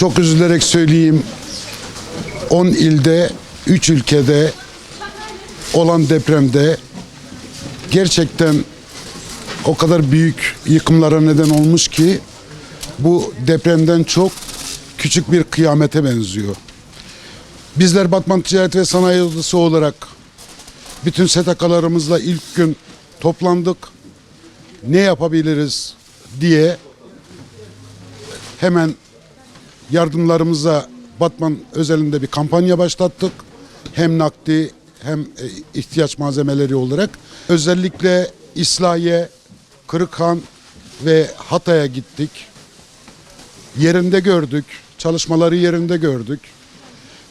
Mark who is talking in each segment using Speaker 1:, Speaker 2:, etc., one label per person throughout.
Speaker 1: Çok üzülerek söyleyeyim, 10 ilde, 3 ülkede olan depremde gerçekten o kadar büyük yıkımlara neden olmuş ki bu depremden çok küçük bir kıyamete benziyor. Bizler Batman Ticaret ve Sanayi Odası olarak bütün STK'larımızla ilk gün toplandık. Ne yapabiliriz diye hemen yardımlarımıza Batman özelinde bir kampanya başlattık. Hem nakdi hem ihtiyaç malzemeleri olarak. Özellikle İslahiye, Kırıkhan ve Hatay'a gittik. Yerinde gördük, çalışmaları yerinde gördük.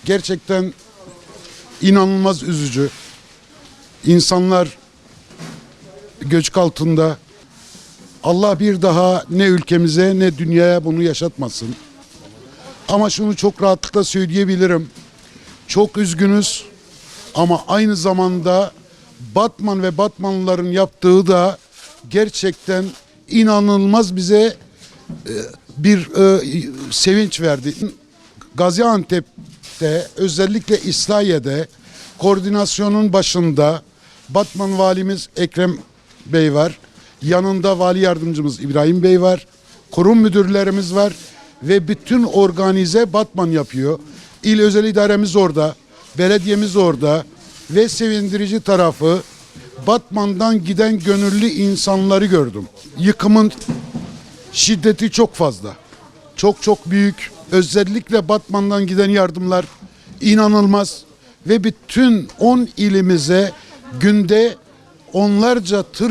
Speaker 1: Gerçekten inanılmaz üzücü. İnsanlar göçük altında. Allah bir daha ne ülkemize ne dünyaya bunu yaşatmasın. Ama şunu çok rahatlıkla söyleyebilirim. Çok üzgünüz ama aynı zamanda Batman ve Batmanlıların yaptığı da gerçekten inanılmaz bize bir sevinç verdi. Gaziantep'te özellikle İslahiye'de koordinasyonun başında Batman valimiz Ekrem Bey var. Yanında vali yardımcımız İbrahim Bey var. Kurum müdürlerimiz var ve bütün organize Batman yapıyor. İl özel idaremiz orada, belediyemiz orada ve sevindirici tarafı Batman'dan giden gönüllü insanları gördüm. Yıkımın şiddeti çok fazla. Çok büyük. Özellikle Batman'dan giden yardımlar inanılmaz ve bütün 10 ilimize günde onlarca tır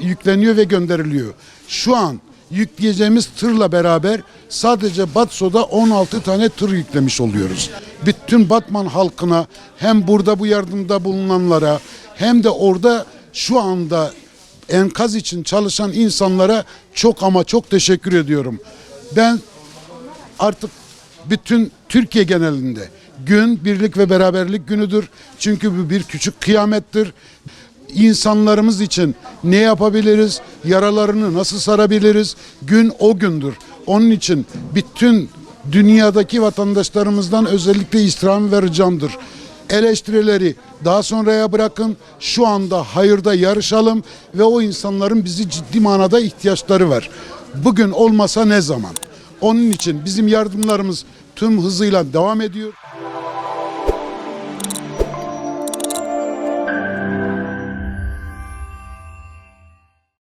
Speaker 1: yükleniyor ve gönderiliyor. Şu an yükleyeceğimiz tırla beraber sadece Batso'da 16 tane tır yüklemiş oluyoruz. Bütün Batman halkına hem burada bu yardımda bulunanlara hem de orada şu anda enkaz için çalışan insanlara çok ama çok teşekkür ediyorum. Ben artık bütün Türkiye genelinde gün birlik ve beraberlik günüdür. Çünkü bu bir küçük kıyamettir. İnsanlarımız için ne yapabiliriz? Yaralarını nasıl sarabiliriz? Gün o gündür. Onun için bütün dünyadaki vatandaşlarımızdan özellikle istirham ve ricamdır. Eleştirileri daha sonraya bırakın. Şu anda hayırda yarışalım ve o insanların bizi ciddi manada ihtiyaçları var. Bugün olmasa ne zaman? Onun için bizim yardımlarımız tüm hızıyla devam ediyor.